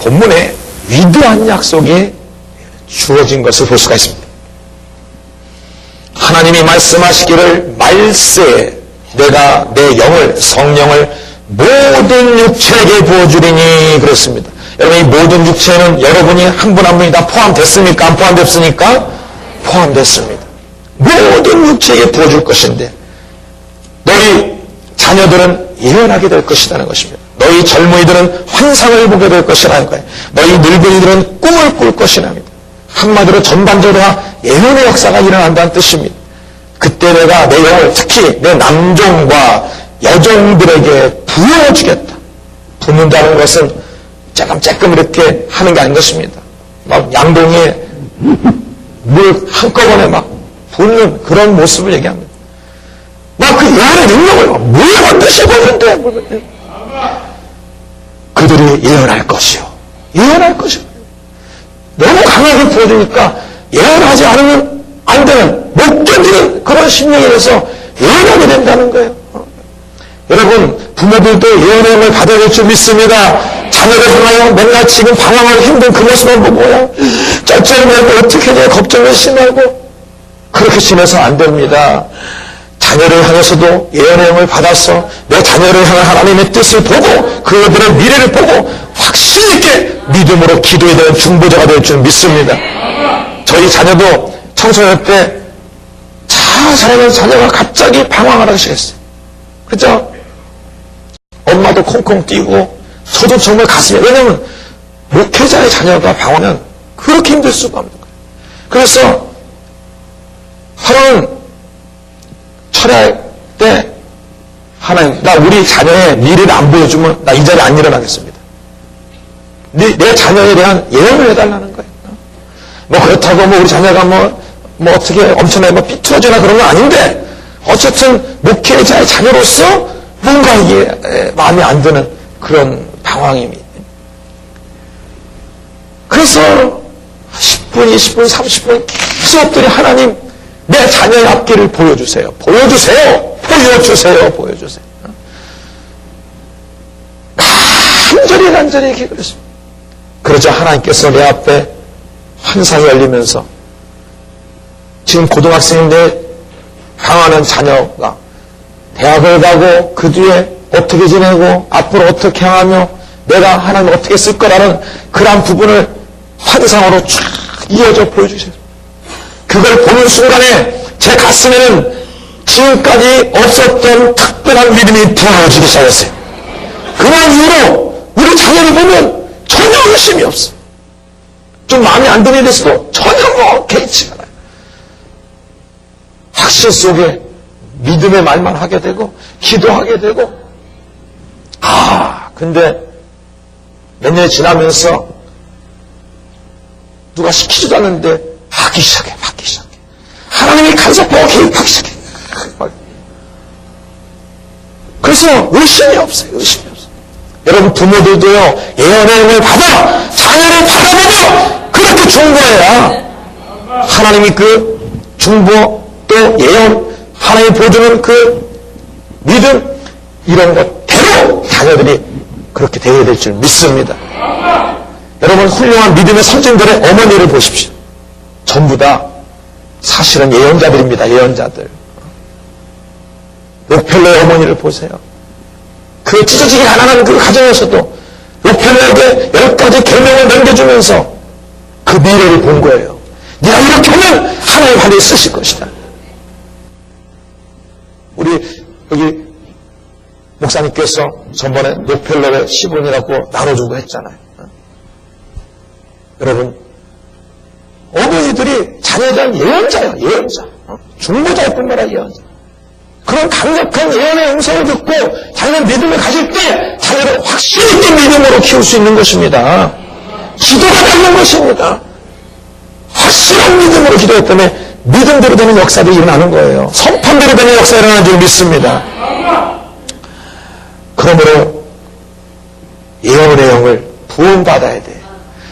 본문에 위대한 약속이 주어진 것을 볼 수가 있습니다. 하나님이 말씀하시기를 말세에 내가 내 영을, 성령을 모든 육체에게 부어주리니 그랬습니다. 여러분, 이 모든 육체는 여러분이 한 분 한 분이 다 포함됐습니까? 안 포함됐습니까? 포함됐습니다. 모든 육체에게 부어줄 것인데 너희 자녀들은 예언하게 될 것이라는 것입니다. 너희 젊은이들은 환상을 보게 될 것이라는 거예요. 너희 늙은이들은 꿈을 꿀 것이랍니다. 한마디로 전반적으로 예언의 역사가 일어난다는 뜻입니다. 그때 내가 내 영을 특히 내 남종과 여종들에게 부어주겠다. 붓는다는 것은 쬐끔쬐끔 이렇게 하는 게 아닌 것입니다. 막 양동이에 물 한꺼번에 막 붓는 그런 모습을 얘기합니다. 막 그 예언의 능력을 물 받듯이 보는데 그들이 예언할 것이요. 예언할 것이요. 너무 강하게 부어주니까 예언하지 않으면 안 되는, 못 견디는 그런 심령에 대해서 예언하게 된다는 거예요. 여러분, 부모들도 예언의 영을 받아야 될 줄 믿습니다. 자녀를 향하여 맨날 지금 방황하기 힘든 그 모습만 보고요. 쩔쩔매고 어떻게 해야 걱정을 심하고 그렇게 지내서 안 됩니다. 자녀를 향해서도 예언의 영을 받아서 내 자녀를 향한 하나님의 뜻을 보고 그들의 미래를 보고 확신 있게 믿음으로 기도해야 되는 중보자가 될 줄 믿습니다. 저희 자녀도 청소년 때 자라는 자녀가 갑자기 방황을 하기 시작했어요. 그죠? 엄마도 콩콩 뛰고 저도 정말 가슴이, 왜냐하면 목회자의 자녀가 방황하면 그렇게 힘들 수가 없는 거예요. 그래서 하루는 철회할 때 하나님, 나 우리 자녀의 미래를 안 보여주면 나 이 자리에 안 일어나겠습니다. 내 자녀에 대한 예언을 해달라는 거예요. 뭐 그렇다고 뭐 우리 자녀가 뭐 어떻게 엄청나게 삐뚤어지나 그런 건 아닌데 어쨌든 목회자의 자녀로서 뭔가 이게 마음에 안 드는 그런 방황입니다. 그래서 10분, 20분, 30분 계속 엎드려 하나님 내 자녀의 앞길을 보여주세요. 보여주세요. 보여주세요. 보여주세요. 간절히 기도했습니다. 그러자 하나님께서 내 앞에 환상이 열리면서 지금 고등학생인데 방황하는 자녀가 대학을 가고 그 뒤에 어떻게 지내고 앞으로 어떻게 향하며 내가 하나님 어떻게 쓸 거라는 그런 부분을 환상으로 쫙 이어져 보여주세요. 그걸 보는 순간에 제 가슴에는 지금까지 없었던 특별한 믿음이 부어지기 시작했어요. 그날 이후로 우리 자녀를 보면 전혀 의심이 없어. 좀 마음에 안 드는 일에서도 전혀 개의치가 않아요. 확신 속에 믿음의 말만 하게 되고 기도하게 되고 근데 몇 년이 지나면서 누가 시키지도 않는데 하기 시작해. 하나님이 간섭하고 개입하기 시작해. 그래서 의심이 없어요. 여러분 부모들도요, 예언의 영을 받아 자녀를 받아보고 그렇게 중보해야 하나님이 그 중보 또 예언, 하나님이 보여주는 그 믿음, 이런 것대로 자녀들이 그렇게 되어야 될 줄 믿습니다. 여러분 훌륭한 믿음의 선진들의 어머니를 보십시오. 전부 다 사실은 예언자들입니다. 예언자들. 록펠러의 어머니를 보세요. 그 찢어지기 가난한 그 가정에서도 록펠러에게 10가지 계명을 남겨주면서 그 미래를 본 거예요. 네가 이렇게 하면 하나님 하늘에 쓰실 것이다. 우리 여기 목사님께서 전번에 록펠러의 10원이라고 나눠주고 했잖아요. 여러분 어머니들이 자녀에 대한 예언자예요. 예언자. 중보자일 뿐만 아니라 예언자. 그런 강력한 예언의 음성을 듣고 자녀는 믿음을 가질 때 자녀를 확실히 있게 믿음으로 키울 수 있는 것입니다. 기도가 되는 것입니다. 확실한 믿음으로 기도했기 때문에 믿음대로 되는 역사들이 일어나는 거예요. 선판대로 되는 역사가 일어나는 줄 믿습니다. 그러므로 예언의 영을 부음받아야 돼.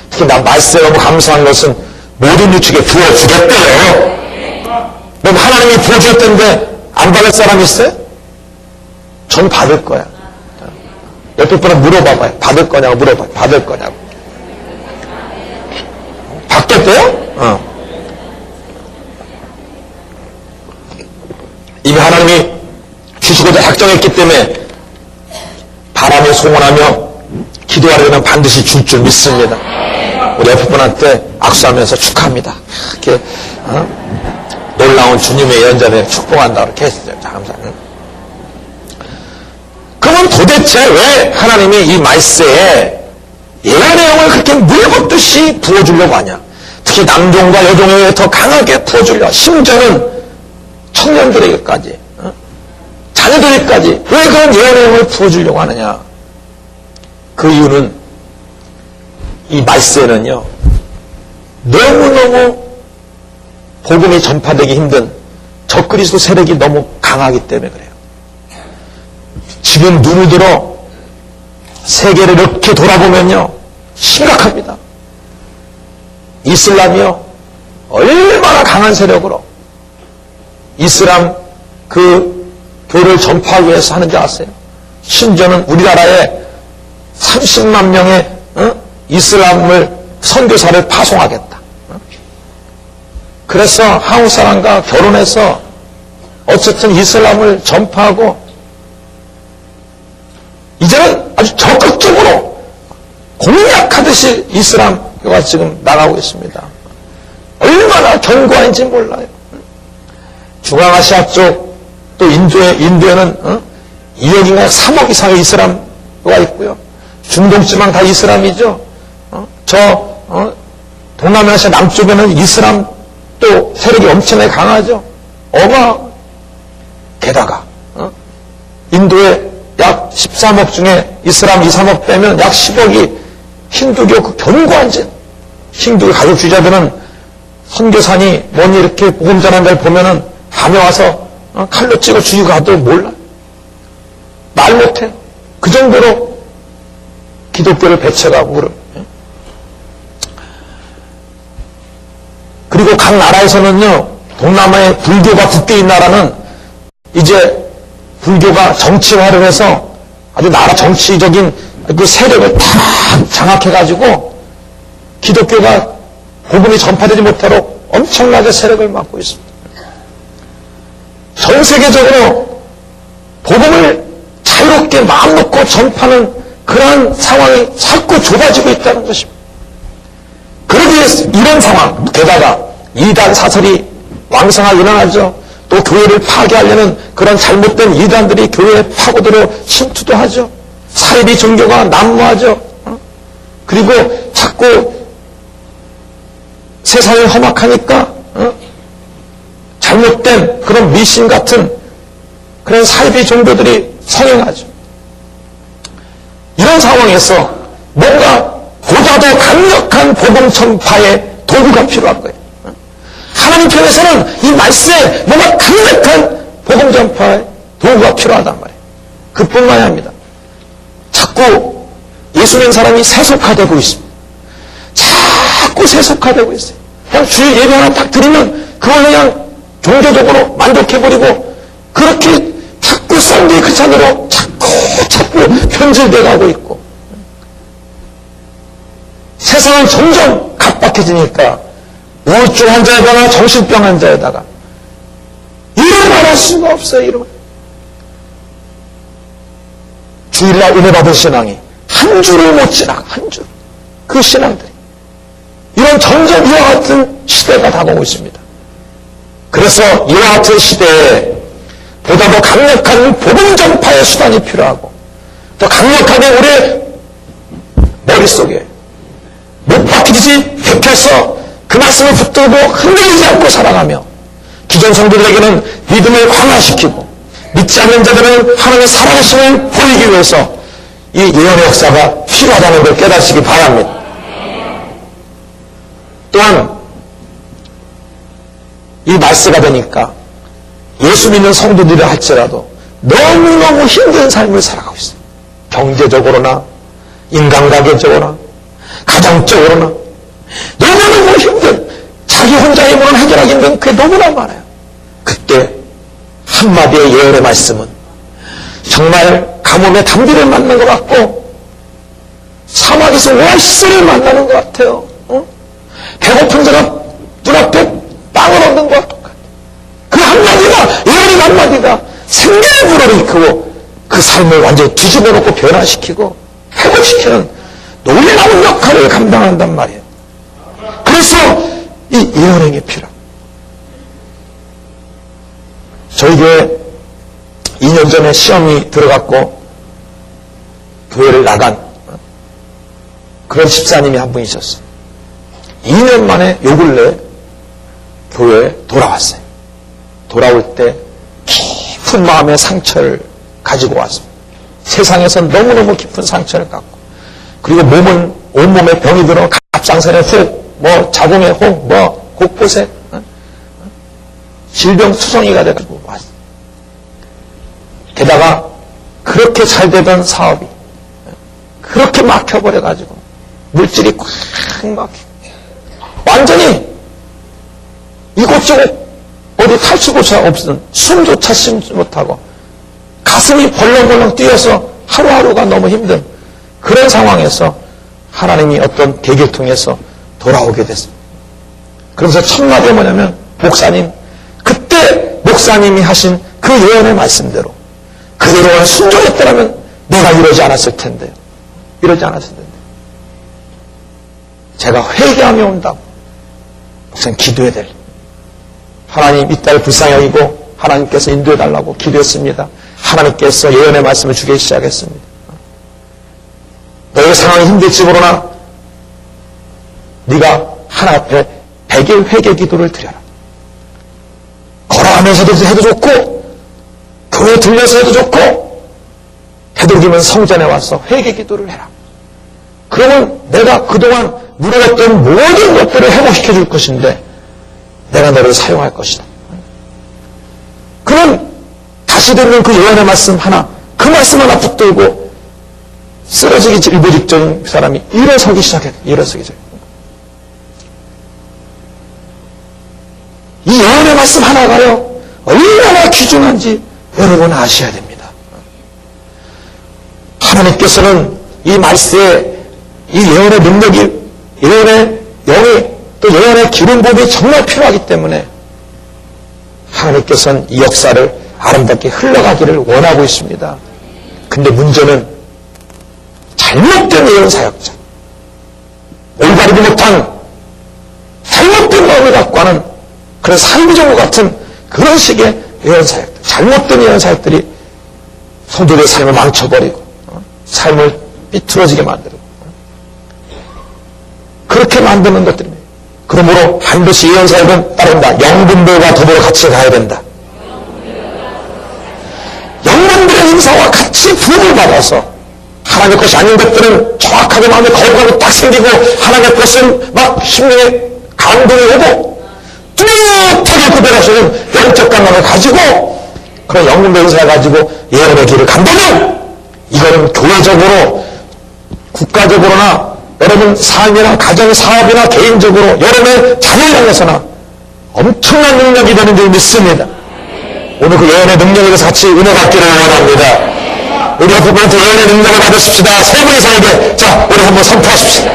특히 난 말씀에 너무 감사한 것은 모든 유축에 부어주겠대요. 그럼 하나님이 부어주셨던데 안 받을 사람 있어요? 전 받을 거야. 옆에 분은 물어봐봐요. 받을 거냐고 물어봐요. 받을 거냐고. 죽어도 작정했기 때문에 바람에 송원하며 기도하려면 반드시 줄 줄 믿습니다. 우리 옆에 분한테 악수하면서 축하합니다. 이렇게 놀라운 주님의 연전에 축복한다 이렇게 했어요. 감사합니다. 그러면 도대체 왜 하나님이 이 말세에 예언의 영을 그렇게 물붓듯이 부어주려고 하냐? 특히 남종과 여종에게 더 강하게 부어주려. 심지어는 청년들에게까지, 자녀들에게까지 왜 그런 예언의 영을 부어주려고 하느냐? 그 이유는 이 말세는요, 너무너무 복음이 전파되기 힘든 적그리스도 세력이 너무 강하기 때문에 그래요. 지금 눈을 들어 세계를 이렇게 돌아보면요, 심각합니다. 이슬람이요, 얼마나 강한 세력으로 이슬람 그 교를 전파하기 위해서 하는지 아세요? 심지어는 우리나라에 30만 명의 이슬람을 선교사를 파송하겠다. 그래서 한국 사람과 결혼해서 어쨌든 이슬람을 전파하고 이제는 아주 적극적으로 공략하듯이 이슬람교가 지금 나가고 있습니다. 얼마나 견고한지 몰라요. 중앙아시아 쪽 또 인도에는 2억인가 3억 이상의 이슬람교가 있고요. 중동 지방 다 이슬람이죠. 동남아시아 남쪽에는 이슬람 또 세력이 엄청나게 강하죠. 게다가 인도에 약 13억 중에 이슬람 2, 3억 빼면 약 10억이 힌두교 그 견고한 힌두교 가족주의자들은 선교사니 뭐니 이렇게 복음 전하는 데를 보면은 밤에 와서 칼로 찍어 죽이고 가도 몰라. 말 못해. 그 정도로 기독교를 배척하고 그래요. 그리고 각 나라에서는요, 동남아에 불교가 국교인 나라는 이제 불교가 정치화를 해서 아주 나라 정치적인 그 세력을 다 장악해가지고 기독교가 복음이 전파되지 못하도록 엄청나게 세력을 맡고 있습니다. 전 세계적으로 복음을 자유롭게 마음 놓고 전파하는 그러한 상황이 자꾸 좁아지고 있다는 것입니다. 그러기 위해서 이런 상황, 게다가 이단 사설이 왕성하게 일어나죠. 또 교회를 파괴하려는 그런 잘못된 이단들이 교회에 파고들어 침투도 하죠. 사이비 종교가 난무하죠. 그리고 자꾸 세상이 험악하니까 잘못된 그런 미신 같은 그런 사이비 종교들이 성행하죠. 이런 상황에서 뭔가 보다 더 강력한 복음 전파의 도구가 필요한 거예요. 하나님 편에서는 이 말세에 뭔가 강력한 복음 전파의 도구가 필요하단 말이에요. 그뿐만이 아닙니다. 자꾸 예수 믿는 사람이 세속화되고 있습니다. 자꾸 세속화되고 있어요. 그냥 주일 예배 하나 딱 드리면 그걸 그냥 종교적으로 만족해버리고 그렇게 자꾸 썬데이 크리스찬으로 자꾸 변질돼 가고 있고 세상은 점점 각박해지니까 우울증 환자에다가 정신병 환자에다가 이름 말할 수가 없어요. 이름. 주일날 은혜 받은 신앙이 한 줄을 못 지나가. 한 줄. 그 신앙들이. 이런 점점 이와 같은 시대가 다가오고 있습니다. 그래서 이와 같은 시대에 보다 더 강력한 복음 전파의 수단이 필요하고 더 강력하게 우리의 머릿속에 못 박히듯이 백혀서 그 말씀을 붙들고 흔들리지 않고 살아가며 기존 성도들에게는 믿음을 강화시키고 믿지 않는 자들은 하나님의 살아계심을 보이기 위해서 이 예언의 역사가 필요하다는 걸 깨닫시기 바랍니다. 또한 이 말세가 되니까 예수 믿는 성도들이라 할지라도 너무너무 힘든 삶을 살아가고 있어요. 경제적으로나 인간관계적으로나 가정적으로나 너무너무 힘든 자기 혼자 힘으로는 해결하기 힘든 그게 너무나 많아요. 그때 한마디의 예언의 말씀은 정말 가뭄의 담비를 만난 것 같고 사막에서 오아시스를 만나는 것 같아요. 배고픈 자가 눈앞에 빵을 얻는 것과 똑같아요. 그 한마디가 예언의 한마디가 생명을 불어일으키고 그 삶을 완전히 뒤집어 놓고 변화시키고 회복시키는 놀라운 역할을 감당한단 말이에요. 그래서 이 예언행이 필요합니다. 저희 교회 2년 전에 시험이 들어갔고 교회를 나간 그런 집사님이 한 분이셨어요. 2년 만에 요 근래 교회에 돌아왔어요. 돌아올 때 깊은 마음의 상처를 가지고 왔습니다. 세상에서 너무너무 깊은 상처를 갖고, 그리고 몸은 온몸에 병이 들어 갑상선에 혹, 자궁에 혹, 곳곳에 질병투성이가 돼가지고 왔어요. 게다가 그렇게 잘 되던 사업이 그렇게 막혀버려가지고 물질이 꽉 막히고 완전히 이곳저곳 어디 탈출구가 없은 숨조차 쉬지 못하고 가슴이 벌렁벌렁 뛰어서 하루하루가 너무 힘든 그런 상황에서 하나님이 어떤 계기를 통해서 돌아오게 됐습니다. 그러면서 첫마디가 뭐냐면, 목사님, 그때 목사님이 하신 그 예언의 말씀대로 그대로만 순종했더라면 내가 이러지 않았을 텐데요. 이러지 않았을 텐데. 제가 회개함이 온다고 목사님 기도해야 될, 하나님 이 딸 불쌍히 여기고 하나님께서 인도해달라고 기도했습니다. 하나님께서 예언의 말씀을 주기 시작했습니다. 너의 상황이 힘들지 모르나 네가 하나님 앞에 100일 회개 기도를 드려라. 걸어가면서도 해도 좋고 교회 들려서 해도 좋고 해독이면 성전에 와서 회개 기도를 해라. 그러면 내가 그동안 누려왔던 모든 것들을 회복시켜 줄 것인데 내가 너를 사용할 것이다. 그럼 다시 듣는 그 예언의 말씀 하나, 그 말씀 하나 붙들고 쓰러지기 일부 직전인 그 사람이 일어서기 시작했다. 일어서기 시작. 이 예언의 말씀 하나가요 얼마나 귀중한지 여러분 아셔야 됩니다. 하나님께서는 이 말씀에 이 예언의 능력이, 예언의 영이, 또 예언의 기름 부음이 정말 필요하기 때문에 하나님께서는 이 역사를 아름답게 흘러가기를 원하고 있습니다. 근데 문제는 잘못된 예언 사역자, 올바르지 못한 잘못된 마음을 갖고 하는 그런 상비정부 같은 그런 식의 예언 사역들, 잘못된 예언 사역들이 성도들의 삶을 망쳐버리고 삶을 삐뚤어지게 만들고 그렇게 만드는 것들입니다. 그러므로 반드시 예언 사역은 따른다. 영분별과 더불어 같이 가야 된다. 영분별의 힘사와 같이 부름을 받아서 하나님의 것이 아닌 것들은 정확하게 마음에 거부감이 딱 생기고 하나님의 것은 막 심령에 감동이 오고 뚜렷하게 구별하시는 영적 감각을 가지고 그런 영분별 힘사를 가지고 예언의 길을 간다면 이거는 교회적으로 국가적으로나 여러분 삶이나 가정 사업이나 개인적으로 여러분의 자녀를 향해서나 엄청난 능력이 되는 줄 믿습니다. 오늘 그 예언의 능력에 대해서 같이 은혜 받기를 원합니다. 우리 옆에 분한테 예언의 능력을 받으십시다. 세 분 이상에게. 자, 우리 한번 선포하십시다.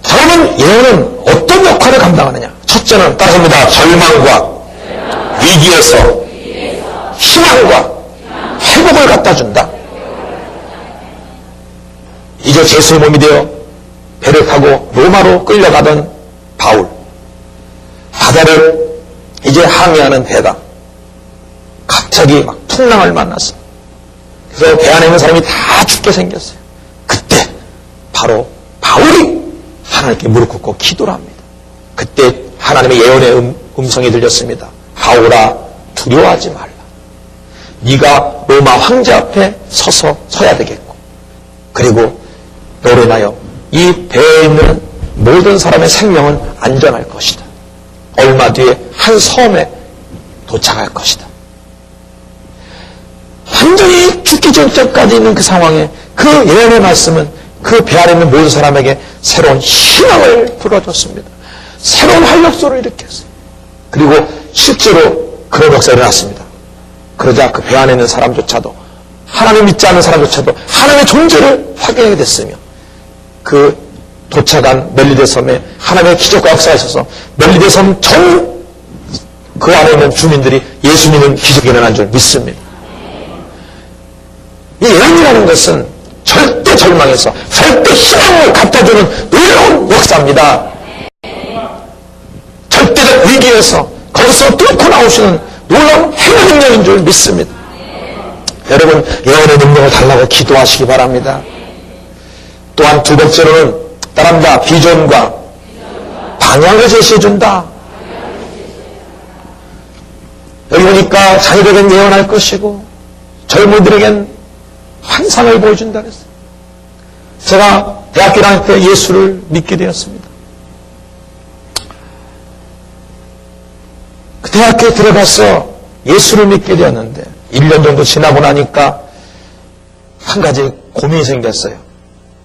자, 그러면 예언은 어떤 역할을 감당하느냐? 첫째는 따라합니다. 절망과 위기에서 희망과 회복을 갖다 준다. 이제 예수의 몸이 되어 배를 타고 로마로 끌려가던 바울, 바다를 이제 항해하는 배가 갑자기 막 풍랑을 만났어. 그래서 배 안에 있는 사람이 다 죽게 생겼어요. 그때 바로 바울이 하나님께 무릎 꿇고 기도를 합니다. 그때 하나님의 예언의 음성이 들렸습니다. 바울아, 두려워하지 말라. 네가 로마 황제 앞에 서야 되겠고, 그리고 너로 인하여 이 배에 있는 모든 사람의 생명은 안전할 것이다. 얼마 뒤에 한 섬에 도착할 것이다. 완전히 죽기 전까지 있는 그 상황에 그 예언의 말씀은 그 배 안에 있는 모든 사람에게 새로운 희망을 불어줬습니다. 새로운 활력소를 일으켰어요. 그리고 실제로 그런 역사가 일어났습니다. 그러자 그 배 안에 있는 사람조차도, 하나님 믿지 않는 사람조차도 하나님의 존재를 확인하게 됐으며 그 도착한 멜리데 섬에 하나님의 기적과 역사가 있어서 멜리데 섬 전 그 안에 있는 주민들이 예수 믿는 기적이 일어난 줄 믿습니다. 이 예언이라는 것은 절대 절망에서 절대 희망을 갖다주는 놀라운 역사입니다. 절대적 위기에서 거기서 뚫고 나오시는 놀라운 행운 능력인 줄 믿습니다. 여러분, 예언의 능력을 달라고 기도하시기 바랍니다. 또한 두 번째로는 따릅니다. 비전과 방향을 제시해준다. 여기 보니까 자녀들에겐 예언할 것이고 젊은이들에겐 환상을 보여준다 그랬어요. 제가 대학교 다닐 때 예수를 믿게 되었습니다. 그 대학교에 들어가서 예수를 믿게 되었는데 1년 정도 지나고 나니까 한 가지 고민이 생겼어요.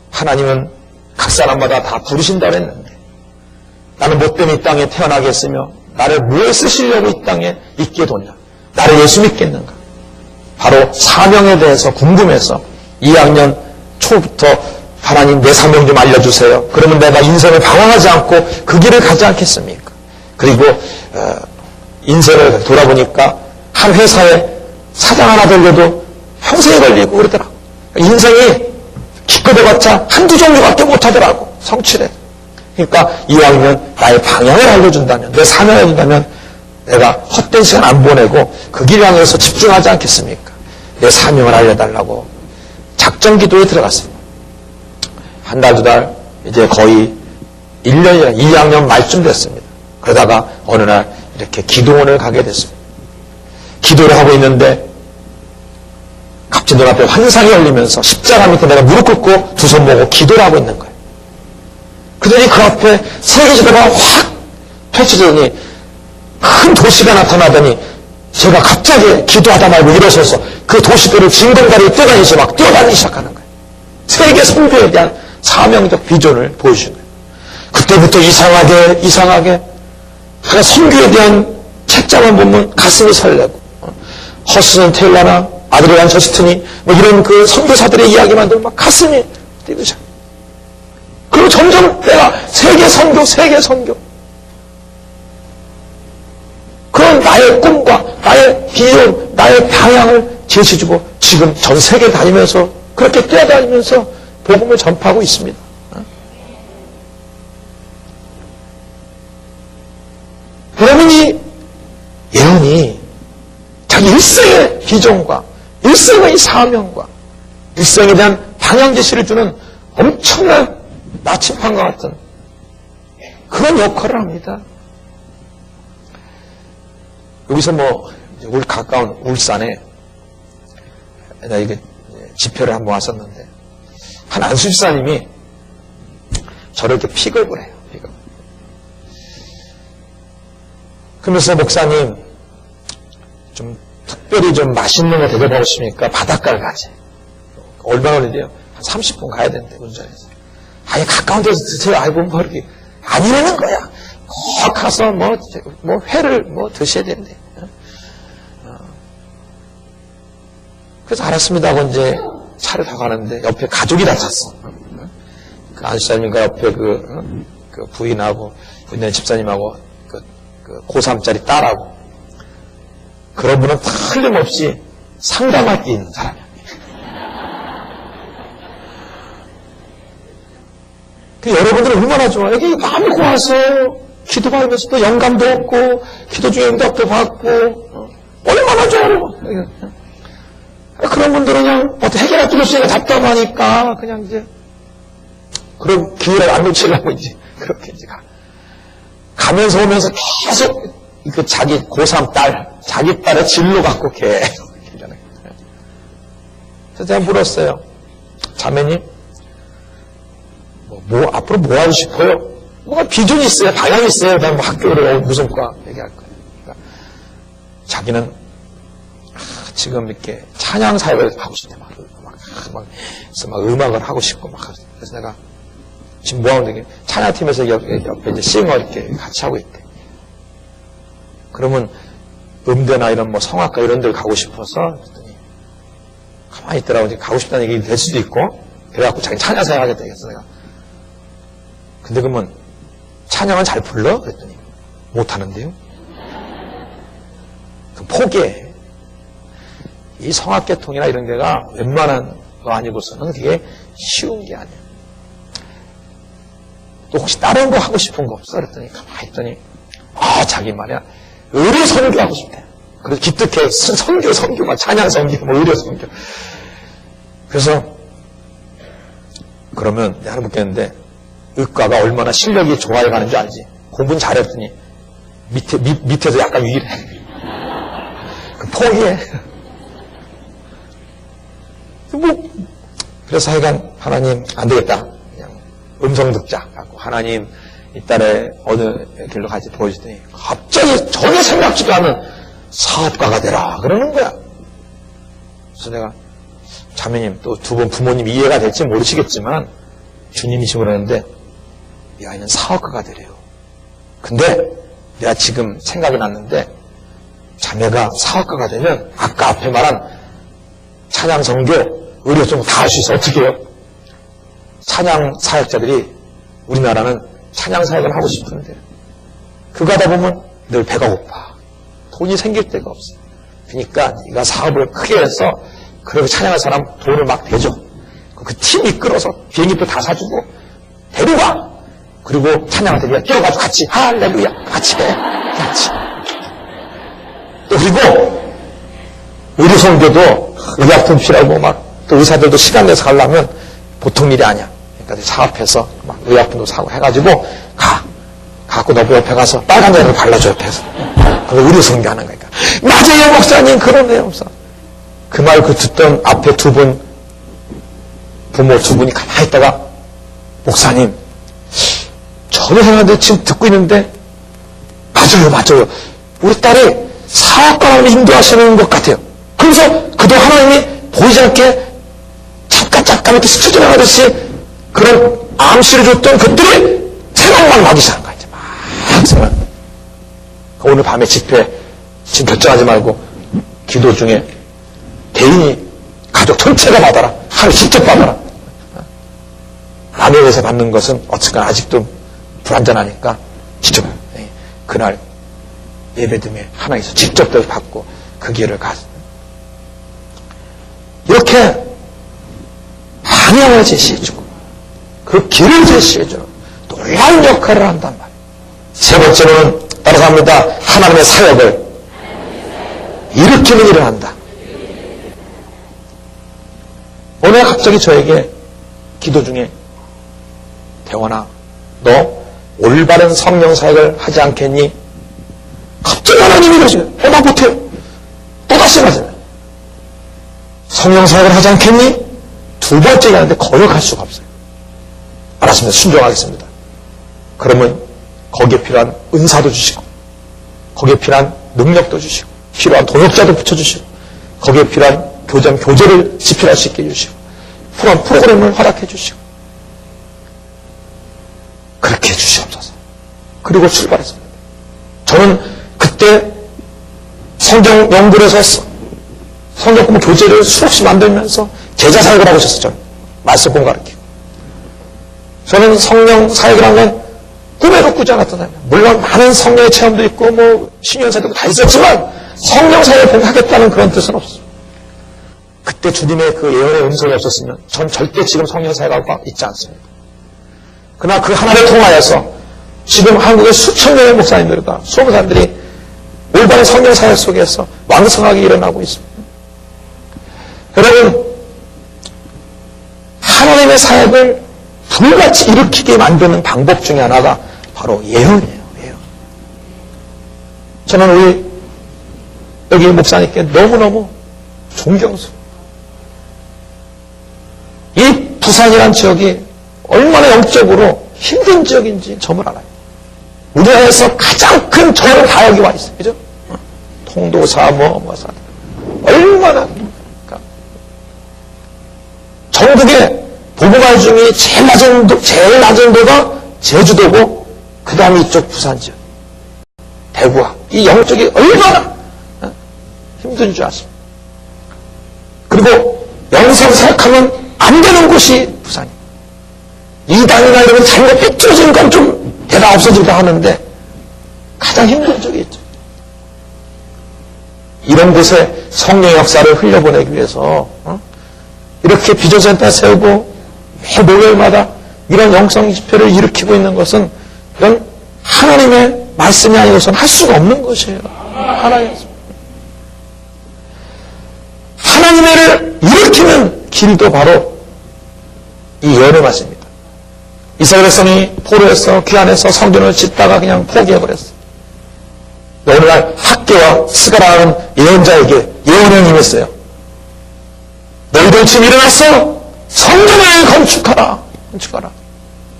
하나님은 각 사람마다 다 부르신다 그랬는데 나는 못된 이 땅에 태어나겠으며 나를 무엇에 쓰시려고 이 땅에 있게 뒀냐? 나를 예수 믿겠는가? 바로 사명에 대해서 궁금해서 2학년 초부터 하나님 내 사명 좀 알려주세요. 그러면 내가 인생을 방황하지 않고 그 길을 가지 않겠습니까? 그리고 인생을 돌아보니까 한 회사에 사장 하나 되려도 평생이 걸리고 그러더라고. 인생이 기껏해봤자 한두 종류밖에 못하더라고. 성취래. 그러니까 이왕이면 나의 방향을 알려준다면, 내 사명을 알려준다면 내가 헛된 시간 안 보내고 그 길 향해서 집중하지 않겠습니까? 내 사명을 알려달라고 작전 기도에 들어갔습니다. 한 달, 두 달, 이제 거의 1년이나 2학년 말쯤 됐습니다. 그러다가 어느 날 이렇게 기도원을 가게 됐습니다. 기도를 하고 있는데 갑자기 눈앞에 환상이 열리면서 십자가 밑에 내가 무릎 꿇고 두 손 모고 기도를 하고 있는 거예요. 그러더니 그 앞에 세계지도가 확 펼쳐지더니 큰 도시가 나타나더니 제가 갑자기 기도하다 말고 일어서서 그 도시들을 징검다리에 뛰어다니면서 막 뛰어다니기 시작하는 거예요. 세계 선교에 대한 사명적 비전을 보여주는 거예요. 그때부터 이상하게 선교에 대한 책장을 보면 가슴이 설레고 허스는 테일러나 아드리안 저스틴이 뭐 이런 그 선교사들의 이야기만 들으면 막 가슴이 뛰기 시작. 그리고 점점 내가 세계 선교 그런 나의 꿈과 나의 비전, 나의 방향을 제시해주고 지금 전 세계 다니면서 그렇게 뛰어다니면서 복음을 전파하고 있습니다. 여러분 이 예언이 자기 일생의 비전과 일생의 사명과 일생에 대한 방향 제시를 주는 엄청난 나침판과 같은 그런 역할을 합니다. 여기서 뭐 우리 가까운 울산에 나 이게 집회를 한번 왔었는데 한 안수집사님이 저를 이렇게 픽업을 해요. 픽업. 그러면서 목사님 좀 특별히 좀 맛있는 거 대접하고 싶으니까 바닷가를 가지. 얼마나 걸리대요? 한 30분 가야 되는데 운전해서. 아니 가까운 데서 드세요. 아이고 뭐 이렇게 아니라는 거야. 꼭 가서 뭐 회를 뭐 드셔야 된대. 그래서 알았습니다 하고 이제 차를 타고 가는데 옆에 가족이 다 탔어. 그 안수사님과 옆에 그 부인하고 부인의 집사님하고 그 고3짜리 딸하고 그런 분은 틀림없이 상담할 게 있는 사람이야. 여러분들은 얼마나 좋아요. 여기 마음이 고와서 기도받으면서 또 영감도 얻고 기도 중에 응답도 받고 얼마나 좋아요. 그런 분들은 그냥 어떻게 해결할 수 없으니까 답답하니까 그냥 이제 그런 기회를 안 놓치려고 이제 그렇게 이제 가면서 오면서 계속 그 자기 고3 딸, 자기 딸의 진로 갖고 계속 그래서 제가 물었어요. 자매님, 앞으로 뭐 하고 싶어요? 뭐가 비전이 있어요? 방향이 있어요? 그다음 학교를 무슨 과 얘기할 거예요. 그러니까 자기는 지금 이렇게 찬양 사역을 하고 싶대. 그래서 막 음악을 하고 싶고 막. 그래서 내가 지금 뭐 하는데 찬양팀에서 옆에 이제 싱어 이렇게 같이 하고 있대. 그러면 음대나 이런 뭐 성악가 이런 데를 가고 싶어서 그랬더니 가만히 있더라고. 이제 가고 싶다는 얘기 될 수도 있고 그래갖고 자기 찬양 사역 하겠다. 그래서 내가 근데 그러면 찬양은 잘 불러? 그랬더니 못하는데요. 포기해. 이 성악계통이나 이런 데가 웬만한 거 아니고서는 그게 쉬운 게 아니야. 또 혹시 다른 거 하고 싶은 거 없어? 그랬더니 가만히 있더니 자기 말이야 의료 선교하고 싶대. 그래서 기특해. 선교만 찬양 선교, 뭐 의료 선교. 그래서 그러면 내가 묻겠는데 의과가 얼마나 실력이 좋아져가는 줄 알지? 공부는 잘했더니 밑에서 약간 위래. 포기해. 그래서 하여간 하나님 안 되겠다. 그냥 음성 듣자. 갖고 하나님 이 딸의 어느 길로 같이 보여주더니 갑자기 전혀 생각지도 않은 사업가가 되라 그러는 거야. 그래서 내가 자매님 또 두 분 부모님 이해가 될지 모르시겠지만 주님이시고 그러는데 이 아이는 사업가가 되래요. 근데 내가 지금 생각이 났는데 자매가 사업가가 되면 아까 앞에 말한 찬양 선교 의료 좀 다 할 수 있어. 어떻게 해요? 찬양 사역자들이 우리나라는 찬양 사역을 하고 싶은데 그거 하다 보면 늘 배가 고파. 돈이 생길 데가 없어. 그러니까 네가 사업을 크게 해서 그렇게 찬양할 사람 돈을 막 대줘. 그 팀 이끌어서 비행기표 다 사주고 데려가. 그리고 찬양할 때 네가 뛰어가지고 같이 할렐루야 같이 해. 같이. 또 그리고 의료 선교도 의약품 필요하고 막 또 의사들도 시간 내서 가려면 보통 일이 아니야. 그러니까 사업해서 막 의약품도 사고 해가지고 갖고 너 옆에 가서 빨간 잔을 발라줘 옆에서. 그거 의료 선교하는 거니까. 맞아요 목사님 그러네요 목사. 그 말 듣던 앞에 두 분 부모 두 분이 가만히 있다가 목사님 전혀 생각하는데 지금 듣고 있는데 맞아요 우리 딸이 사업가라고 인도하시는 것 같아요. 그래서 그동안 하나님이 보이지 않게 잠깐 이렇게 스쳐 지나가듯이 그런 암시를 줬던 것들이 생각만 나기 시작한 거야. 이제 막 생각. 오늘 밤에 집회 지금 결정하지 말고 기도 중에 개인이 가족 전체가 받아라. 하루 직접 받아라. 남에 의해서 받는 것은 어쨌거나 아직도 불안전하니까 직접 그날 예배드림에 하나에서 직접 받고 그 길을 가. 이렇게 방향을 제시해주고 그 길을 제시해주는 놀라운 역할을 한단 말이에요. 세 번째로는 따라서 합니다. 하나님의 사역을 일으키는 일을 한다. 오늘 갑자기 저에게 기도 중에 대원아 너 올바른 성령 사역을 하지 않겠니? 갑자기 하나님이 이러시면 나 못해요. 또다시 말씀해요. 성령 사역을 하지 않겠니? 두 번째 얘기하는데 거역할 수가 없어요. 알았습니다. 순종하겠습니다. 그러면 거기에 필요한 은사도 주시고 거기에 필요한 능력도 주시고 필요한 동역자도 붙여주시고 거기에 필요한 교제를 집필할 수 있게 해주시고 필요한 프로그램을 허락해 주시고 그렇게 해주시옵소서. 그리고 출발했습니다. 저는 그때 성경 연구를 해서 성경 공부 교재를 수없이 만들면서 제자 사역을 하고 있었어요. 저는 말씀 공부 가르치고. 저는 성령 사역이라는 건 꿈에도 꾸지 않았던 사람이에요. 물론 많은 성령의 체험도 있고 뭐 신년사도 다 있었지만 성령 사역을 하겠다는 그런 뜻은 없어요. 그때 주님의 그 예언의 음성이 없었으면 전 절대 지금 성령 사역하고 있지 않습니다. 그러나 그 하나를 통하여서 지금 한국의 수천 명의 목사님들과 수많은 사람들이 올바른 성령 사역 속에서 왕성하게 일어나고 있습니다. 여러분, 하나님의 사역을 불같이 일으키게 만드는 방법 중에 하나가 바로 예언이에요. 예언. 저는 우리 여기 목사님께 너무너무 존경스러워요. 이 부산이란 지역이 얼마나 영적으로 힘든 지역인지 점을 알아요. 우리나라에서 가장 큰 절을 다 여기 와 있어요. 그죠? 통도사, 뭐사. 얼마나. 그러니까 전국의 복음화 중에 제일 낮은 데가 제주도고, 그 다음에 이쪽 부산 지역. 대구와. 이 영적이 얼마나 힘든 줄 아십니까? 그리고 영성 사역하면 안 되는 곳이 부산이에요. 이단이나 이런 자리가 삐뚤어진 건 좀 대가 없어지기도 하는데 가장 힘든 쪽이 있죠. 이런 곳에 성령의 역사를 흘려보내기 위해서 이렇게 비전센터 세우고 매 목요일마다 이런 영성 집회를 일으키고 있는 것은 이런 하나님의 말씀이 아니고서는 할 수가 없는 것이에요. 하나님을 일으키는 길도 바로 이 예언의 말씀입니다. 이스라엘 백성이 포로에서 귀환해서 성전을 짓다가 그냥 포기해버렸어요. 오늘날 학계와 스가라는 예언자에게 예언을 임했어요. 너희들 지금 일어났어. 성전을 건축하라.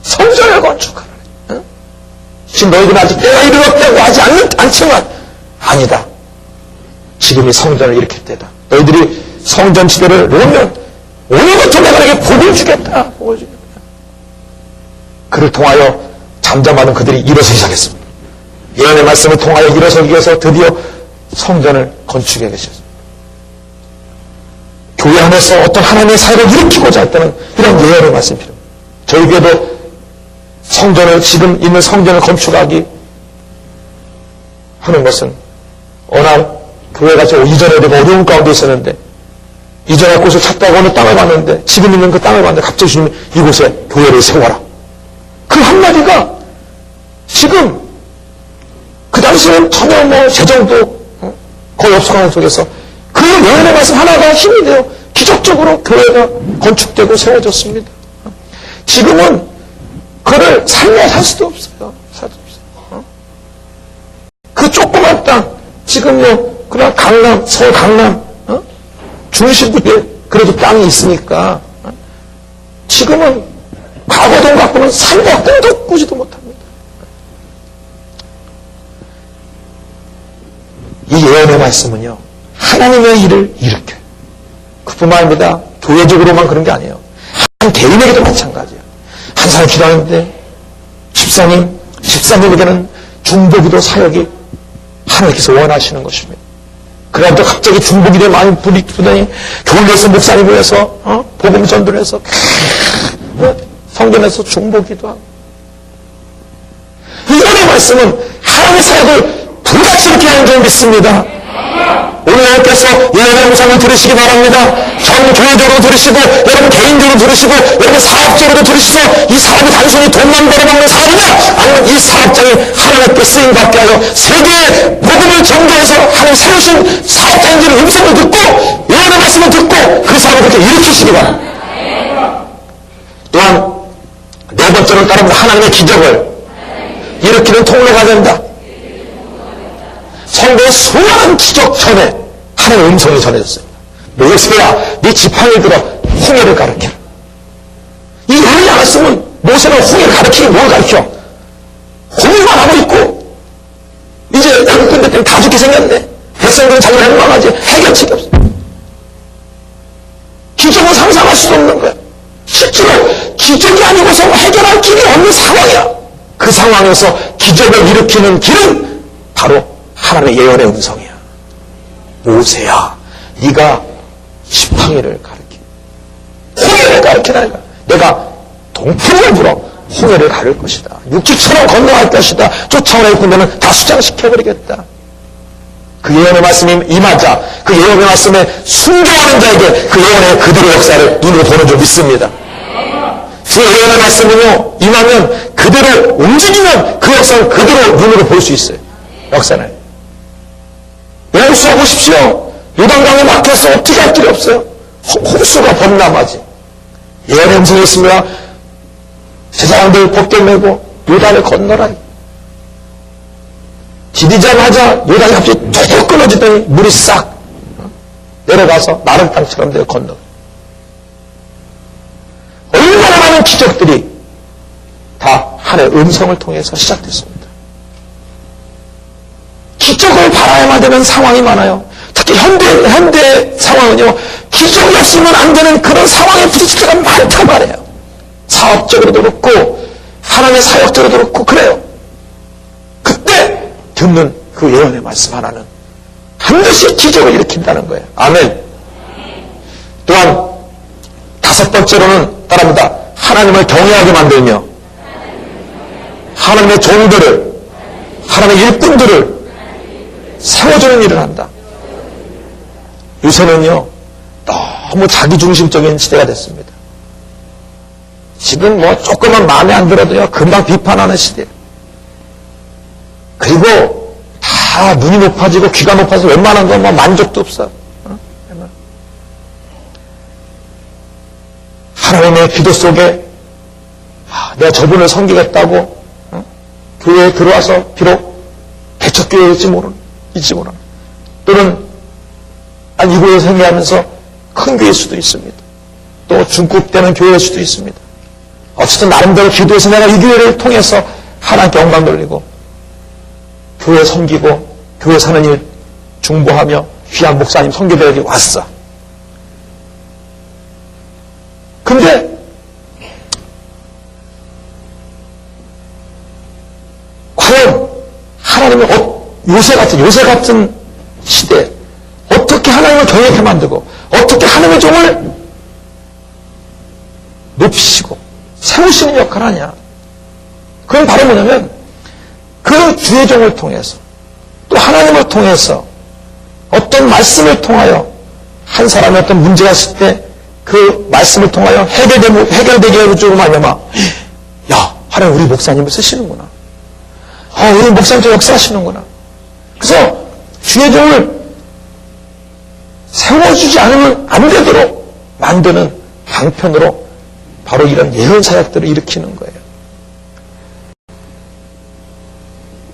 성전을 건축하라. 응? 지금 너희들은 아직 때가 이르렀다고 하지 않지만 아니다. 지금이 성전을 일으킬 때다. 너희들이 성전 지대를 놓으면 오늘부터 내가 너에게 복을 주겠다. 그를 통하여 잠잠하는 그들이 일어서기 시작했습니다. 예언의 말씀을 통하여 일어서기 위해서 드디어 성전을 건축해 계셨습니다. 교회 안에서 어떤 하나님의 사역을 일으키고자 했다는 이런 예언의 말씀이 필요합니다. 저희 교회도 성전을, 지금 있는 성전을 건축하기 하는 것은 어느 교회가 이전에 내가 어려운 가운데 있었는데 이전할 곳을 찾다가 어느 땅을 봤는데 지금 있는 그 땅을 봤는데 갑자기 주님이 이곳에 교회를 세워라. 그 한마디가 지금 그 당시에는 전혀 재정도 거의 없어가는 속에서 그 예언의 말씀 하나가 힘이 되어 기적적으로 교회가 건축되고 세워졌습니다. 지금은 그를 살려 살 수도 없어요. 그 조그만 땅, 지금요, 그냥 강남, 서울 강남, 중심부에 그래도 땅이 있으니까, 지금은 과거 돈 갖고는 살려 꿈도 꾸지도 못합니다. 이 예언의 말씀은요, 하나님의 일을 일으켜요. 그뿐만 아닙니다. 교회적으로만 그런 게 아니에요. 한 개인에게도 마찬가지예요. 한 사람 기도하는데 집사님에게는 중보기도 사역이 하나님께서 원하시는 것입니다. 그래도 갑자기 중보기도에 많이 부르더니 교회에서 목사님을 해서 복음 전도를 해서 성전에서 중보기도 하고 이번의 말씀은 하나님의 사역을 불같이 하는 줄 믿습니다. 오늘 여러분께서 예언의 음성을 들으시기 바랍니다. 전 교회적으로 들으시고 여러분 개인적으로 들으시고 여러분 사업적으로 들으시고 이 사람이 단순히 돈만 벌어먹는 사람이냐 아니면 이 사업장이 하나님께 쓰임받게 하여 세계의 복음을 전도해서 하나님 세우신 사업장인지는 음성을 듣고 예언의 말씀을 듣고 그 사람을 그렇게 일으키시기 바랍니다. 또한 네 번째로 따릅니다. 하나님의 기적을 일으키는 통로가 된다. 성도의 수많은 기적 전에 하나님의 음성이 전해졌습니다. 모세야, 네 지팡이를 들어 홍해를 가르쳐라. 이 예언이 나왔으면 모세는 홍해를 가르치기 뭘 가르쳐? 홍해만 하고 있고 이제 양꾼들 때문에 다 죽게 생겼네. 백성들은 자기가 행방하지 해결책이 없어. 기적은 상상할 수도 없는 거야. 실제로 기적이 아니고서 해결할 길이 없는 상황이야. 그 상황에서 기적을 일으키는 길은 바로 하나님의 예언의 음성이야. 모세야, 네가 지팡이를 가르쳐. 홍해를 가르쳐라. 내가 동풍을 불어 홍해를 가를 것이다. 육지처럼 건너갈 것이다. 쫓아오는 군대는 다 수장시켜버리겠다. 그 예언의 말씀이 임하자 그 예언의 말씀에 순종하는 자에게 그 예언의 그대로 역사를 눈으로 보는 줄 믿습니다. 그 예언의 말씀은요, 임하면 그대로 움직이면 그 역사를 그대로 눈으로 볼 수 있어요. 역사는. 홍수하고 싶시오. 요단강에 막혔어. 어떻게 할 길이 없어요. 홍수가 범람하지. 예언의 음성이 있으면 제사장들 벗겨 메고 요단을 건너라. 디디자마자 요단이 갑자기 툭 끊어지더니 물이 싹 내려가서 마른 땅처럼 되어 건너. 얼마나 많은 기적들이 다 하나님의 음성을 통해서 시작됐습니다. 기적을 바라야만 되는 상황이 많아요. 특히 현대 상황은요, 기적이 없으면 안 되는 그런 상황에 부딪힐 때가 많단 말이에요. 사업적으로도 그렇고 하나님의 사역적으로도 그렇고 그래요. 그때 듣는 그 예언의 말씀 하나는 반드시 기적을 일으킨다는 거예요. 아멘. 또한 다섯 번째로는 따라합니다. 하나님을 경외하게 만들며 하나님의 종들을, 하나님의 일꾼들을 세워주는 일을 한다. 요새는요, 너무 자기중심적인 시대가 됐습니다. 지금 뭐 조금만 마음에 안 들어도요, 금방 비판하는 시대. 그리고 다 눈이 높아지고 귀가 높아서 웬만한 건 뭐 만족도 없어. 하나님의 기도 속에 내가 저분을 섬기겠다고 교회에 들어와서 비록 개척교회일지 모르는, 또는 이곳에 생애하면서 큰 교회일 수도 있습니다. 또 중급되는 교회일 수도 있습니다. 어쨌든 나름대로 기도해서 내가 이 교회를 통해서 하나님께 영광 돌리고 교회 섬기고 교회 사는 일 중보하며 귀한 목사님 선교대에 왔어. 근데 과연 하나님의 요새 같은 시대에 어떻게 하나님을 경외케 만들고 어떻게 하나님의 종을 높이시고 세우시는 역할을 하냐. 그건 바로 뭐냐면 그 주의 종을 통해서 또 하나님을 통해서 어떤 말씀을 통하여 한 사람의 어떤 문제가 있을 때 그 말씀을 통하여 해결되게 해주고 말미암아, 야, 하나님 우리 목사님을 쓰시는구나. 우리 목사님도 역사하시는구나. 그래서 주의 종을 세워주지 않으면 안 되도록 만드는 방편으로 바로 이런 예언 사역들을 일으키는 거예요.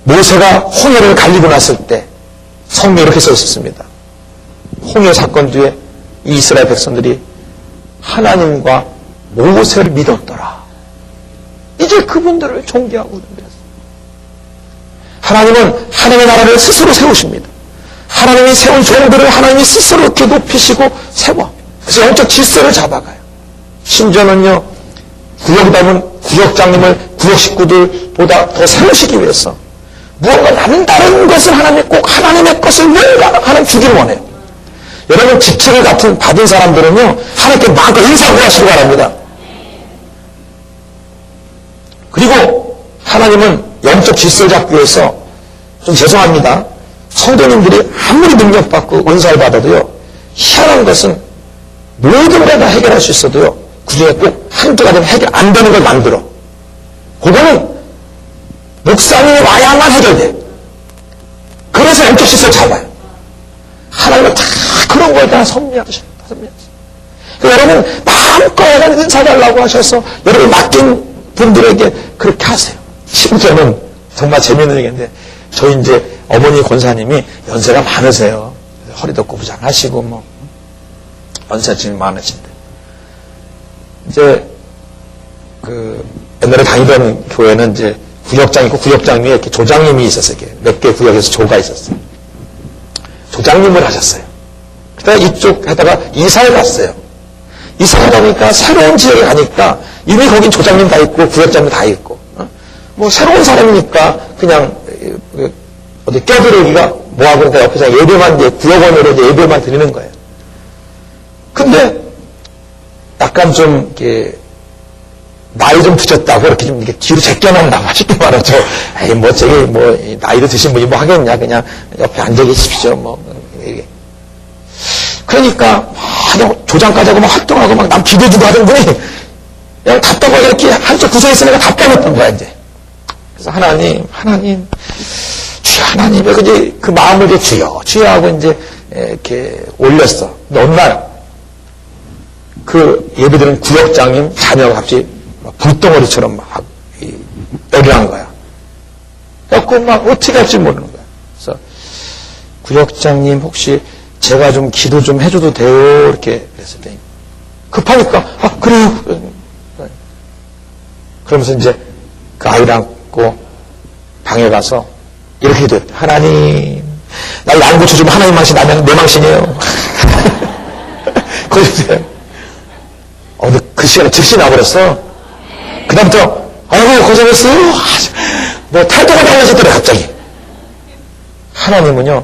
모세가 홍해를 갈리고 났을 때 성경에 이렇게 써 있었습니다. 홍해 사건 뒤에 이 이스라엘 백성들이 하나님과 모세를 믿었더라. 이제 그분들을 존경하고 있습니다. 하나님은 하나님의 나라를 스스로 세우십니다. 하나님이 세운 종들을 하나님이 스스로 이렇게 높이시고 세워. 그래서 영적 질서를 잡아가요. 심지어는요, 구역장님을 구역 식구들보다 더 세우시기 위해서 무언가 남다른 것을 하나님이 꼭 하나님의 것을 뭔가 하나님 주기를 원해요. 여러분 직책을 받은 사람들은요, 하나님께 마음껏 인사를 하시기 바랍니다. 그리고 하나님은 영적 질서를 잡기 위해서 좀 죄송합니다. 성도님들이 아무리 능력받고 은사를 받아도요, 희한한 것은 모든 걸 다 해결할 수 있어도요, 그중에 꼭 한두 가지는 해결 안 되는 걸 만들어. 그거는 목사님이 와야만 해결돼. 그래서 영적 질서를 잡아요. 하나님은 다 그런 걸 다 섭리하셔. 여러분 마음껏 은사 달라고 하셔서 여러분 맡긴 분들에게 그렇게 하세요. 심지어는 정말 재미있는 얘기인데, 저희 이제 어머니 권사님이 연세가 많으세요. 허리도 구부장하시고 뭐 연세가 지금 많으신데, 이제 그 옛날에 다니던 교회는 이제 구역장 있고 구역장 위에 이렇게 조장님이 있었어요. 몇 개 구역에서 조가 있었어요. 조장님을 하셨어요. 그다가 이쪽에다가 이사를 갔어요. 이사를 가니까 새로운 지역에 가니까 이미 거긴 조장님 다 있고 구역장님 다 있고, 뭐 새로운 사람이니까 그냥 어디 껴들어오기가 뭐하고 그러니까 옆에서 예배만 이제 구역원으로 이제 예배만 드리는 거예요. 근데 약간 좀 이렇게 나이 좀 드셨다고 이렇게 좀 이렇게 뒤로 제껴놓는다고 쉽게 말하죠. 에이 뭐 저기 뭐 나이도 드신 분이 뭐 하겠냐, 그냥 옆에 앉아 계십시오 뭐 이게. 그러니까 막 조장까지 하고 막 활동하고 막 남 기대주고 하던 분이 그냥 답답하게 이렇게 한쪽 구석에 있으니까 답답했던 거야 이제. 그래서 하나님 주여 하나님의 그 마음을 이제 주여 하고 이제 이렇게 올렸어. 근데 어느 날 그 예배드리는 구역장님 자녀가 갑자기 불덩어리처럼 막 열일한 거야. 그래갖고 막 어떻게 할지 모르는 거야. 그래서 구역장님 혹시 제가 좀 기도 좀 해줘도 돼요? 이렇게 그랬을 때 급하니까 그래요. 그러면서 이제 그 아이를 안고 방에 가서 이렇게 기도했대. 하나님 날 양 고쳐주면 하나님 망신 나면 내 망신이에요. 거기서 그 시간에 즉시 나버렸어. 그 다음부터 아이고 고생했어요. 뭐 탈도가 달라졌더래 갑자기. 하나님은요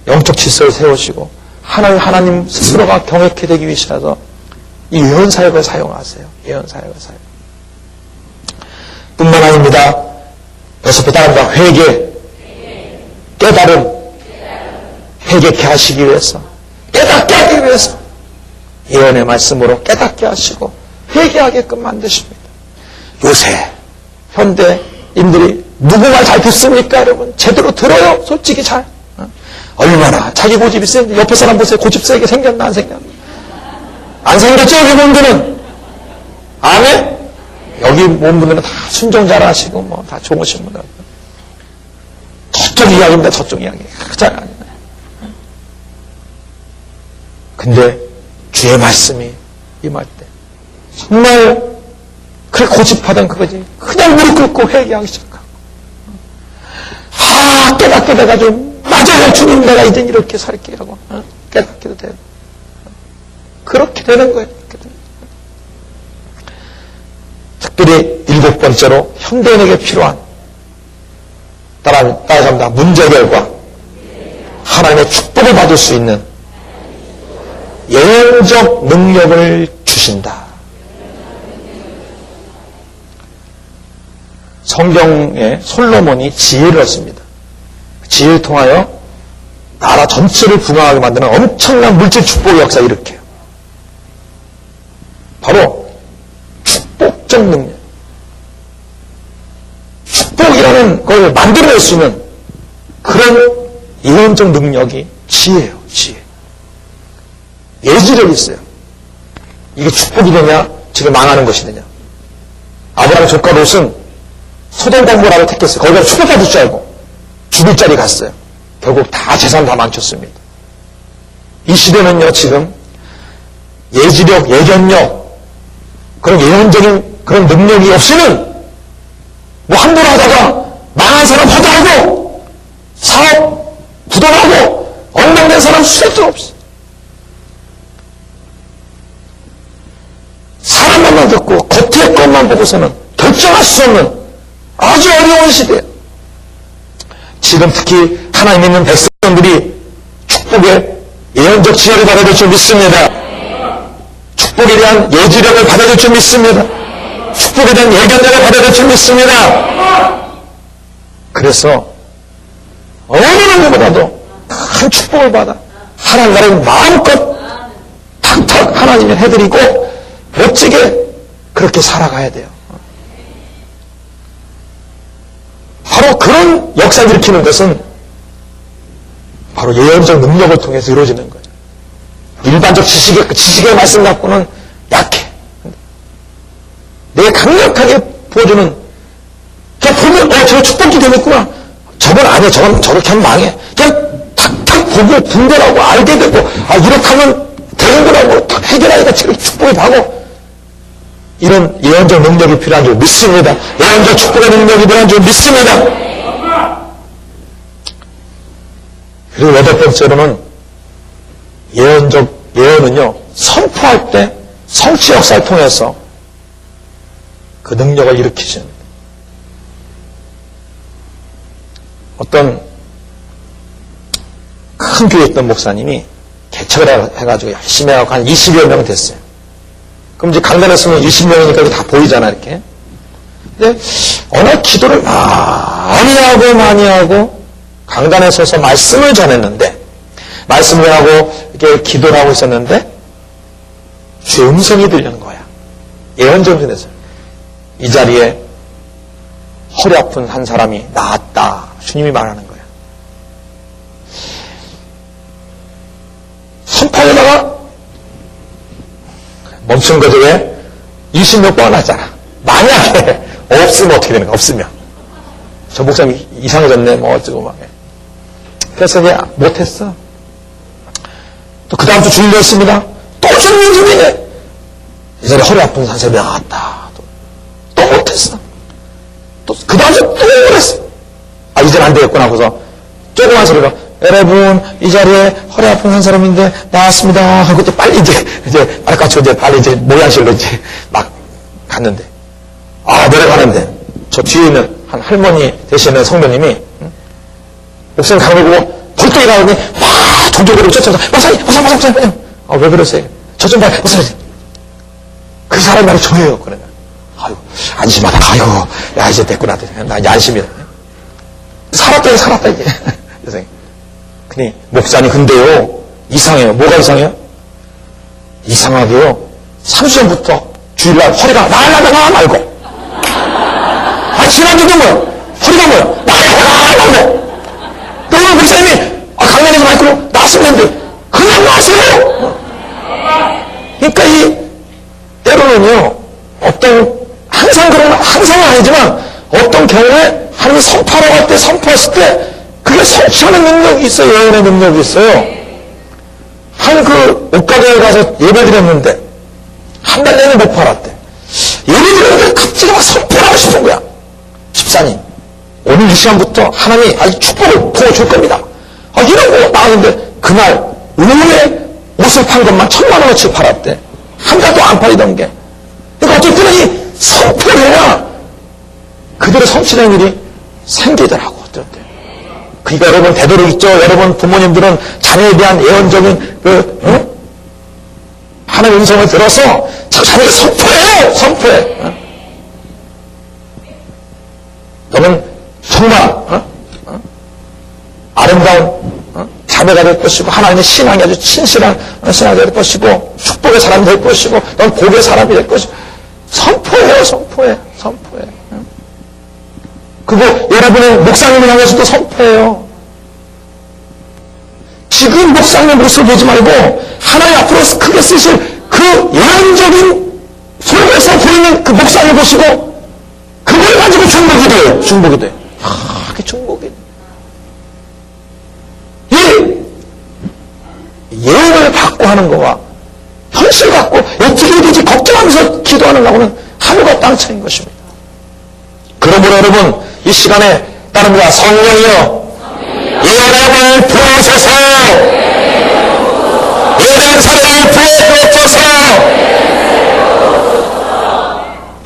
영적 질서를 세우시고 하나님 스스로가 경외케 되기 위해서라도 이 예언사역을 사용하세요. 예언사역을 사용. 뿐만 아닙니다. 여섯 따릅니다. 회개, 깨달음, 회개케 하시기 위해서, 깨닫게 하기 위해서 예언의 말씀으로 깨닫게 하시고 회개하게끔 만드십니다. 요새 현대인들이 누구 말 잘 듣습니까? 여러분 제대로 들어요. 솔직히 잘. 얼마나 자기 고집이 센지. 옆에 사람 보세요. 고집 세게 생겼나 안 생겼나? 안 생겼죠? 여기 몸들은. 아멘? 여기 몸분들은 다 순종 잘하시고 뭐 다 좋으신 분들. 저쪽 이야기입니다. 저쪽 이야기. 잘 아니네. 근데 주의 말씀이 임할 때 정말 그래 고집하던 그거지. 그냥 무릎 꿇고 회개하기 시작하고 깨닫게 돼가지고 맞아요 주님 내가 이제 이렇게 살게 하고 깨닫게도 되고 그렇게 되는 거예요. 특별히 일곱 번째로 현대인에게 필요한 따라갑니다. 문제 결과 하나님의 축복을 받을 수 있는 예언적 능력을 주신다. 성경에 솔로몬이 지혜를 얻습니다. 지혜를 통하여 나라 전체를 부강하게 만드는 엄청난 물질 축복의 역사를 일으켜요. 바로 축복적 능력. 축복이라는 걸 만들어낼 수 있는 그런 예언적 능력이 지혜예요. 지혜. 예지력이 있어요. 이게 축복이 되냐 지금 망하는 것이 되냐. 아브라함 조카 롯은 소돔 광고라고 택했어요. 거기가 축복받을 줄 알고 죽을 자리 갔어요. 결국 다 재산 다 망쳤습니다. 이 시대는요 지금 예지력, 예견력 그런 예언적인 그런 능력이 없이는 뭐 함부로 하다가 망한 사람 허다하고 사업 부도하고 엉망된 사람 수도 없어. 사람만 듣고 겉의 것만 보고서는 결정할 수 없는 아주 어려운 시대예요. 지금 특히 하나님 믿는 백성들이 축복의 예언적 지혜를 받아들 줄 믿습니다. 축복에 대한 예지력을 받아들 줄 믿습니다. 축복에 대한 예견력을 받아들 줄 믿습니다. 그래서 어느 누구보다도 큰 축복을 받아 하나님 나라를 마음껏 탁탁 하나님이 해드리고 멋지게 그렇게 살아가야 돼요. 바로 그런 역사를 일으키는 것은 바로 예언적 능력을 통해서 이루어지는 거예요. 일반적 지식의 말씀 갖고는 약해. 내가 강력하게 보여주는 그냥 보면 저 축복이 되겠구나. 저건 아니야. 저건 저렇게 하면 망해. 그냥 탁탁 보고 분별하고 알게 되고 이렇게 하면 되는구나. 탁 해결하니까 지금 축복을 받고 이런 예언적 능력이 필요한 줄 믿습니다. 예언적 축복의 능력이 필요한 줄 믿습니다. 그리고 여덟 번째로는 예언은요, 선포할 때 성취 역사를 통해서 그 능력을 일으키시는 어떤 큰 교회에 있던 목사님이 개척을 해가지고 열심히 하고 한 20여 명 됐어요. 그럼 이제 강단에 서면 20명이니까 다 보이잖아, 이렇게. 근데 어느 날 기도를 많이 하고 강단에 서서 말씀을 전했는데, 말씀을 하고 이렇게 기도를 하고 있었는데, 주의 음성이 들리는 거야. 예언적 음성에서. 이 자리에 허리 아픈 한 사람이 나았다. 주님이 말하는 거야. 선포에다가 멈춘 거죠. 왜? 20몇 번 하잖아. 만약에 없으면 어떻게 되는 거야? 없으면. 저 목사님이 이상해졌네. 뭐 어쩌고 막. 그래서 이제 못했어. 또 그 다음 주 주일 했습니다. 또 주님 중이네. 이 자리에 허리 아픈 한 사람이 나왔다. 또 못했어. 또 그 다음 주 또 그랬어. 이제는 안 되겠구나 하고서 조그만 소리로 여러분 이 자리에 허리 아픈 한 사람인데 나왔습니다 하고 또 빨리 이제 말까지 이제 빨리 이제 모양실로 이제 막 갔는데 내려가는데 저 뒤에 있는 한 할머니 되시는 성도님이 목사님 가는 걸 보고 벌떡 일어나더니 막 종교적으로 쫓아서 목사님 왜 그러세요? 저 좀 봐요 목사님. 그 사람이 바로 저예요. 그러면 아이고, 안심하다. 아이고, 야, 이제 됐구나. 나 이제 안심이다. 살았다, 이제. 그래서, 그니, 목사님, 근데요, 이상해요. 뭐가 이상해요? 이상하게요. 3주 전부터 주일날 허리가 날라다가 말고. 지난주도 뭐야? 허리가 뭐야? 날라다가. 또 오늘 목사님이, 강연에서 마이크로 나왔었는데, 그냥 나세요! 그러니까 때로는요, 항상은 아니지만, 어떤 경우에 하나님이 선포하라고 할 때, 선포했을 때, 그게 성취하는 능력이 있어요. 예언의 능력이 있어요. 옷가게에 가서 예배 드렸는데, 한 달 내내 못 팔았대. 예배 드렸는데 갑자기 막 선포를 하고 싶은 거야. 집사님, 오늘 이 시간부터 하나님이 아주 축복을 부어줄 겁니다. 이러고 나왔는데, 그날, 오후에 옷을 판 것만 1,000,000원어치 팔았대. 한 달도 안 팔리던 게. 그러니까 어쨌든 이 선포를 해야 그대로 성취되는 일이 생기더라고, 어떨 때. 그러니까 여러분, 되도록 있죠. 여러분 부모님들은 자녀에 대한 예언적인 하나님의 음성을 들어서 자녀에게 선포해요. 선포해. 너는 정말 아름다운 자매가 될 것이고, 하나님의 신앙이 아주 친실한 신앙이 될 것이고, 축복의 사람이 될 것이고, 넌 복의 사람이 될 것이고. 선포해요. 선포해. 그리고 여러분의 목사님을 향해서도 선포해요. 지금 목사님의 모습을 보지 말고 하나님 앞으로 크게 쓰실 그 예언적인 속에서 보이는 그 목사님을 보시고 그걸 가지고 중복이 돼요. 중복이 돼. 그게 중복이 돼. 이 예언을 받고 하는 거와 현실 갖고 어떻게 되지 걱정하면서 기도하는 거하고는 하늘과 땅 차이인 것입니다. 그러므로 여러분, 이 시간에 따릅니다. 성령이여, 예언을 부어주소서, 예언사를 부어주소서,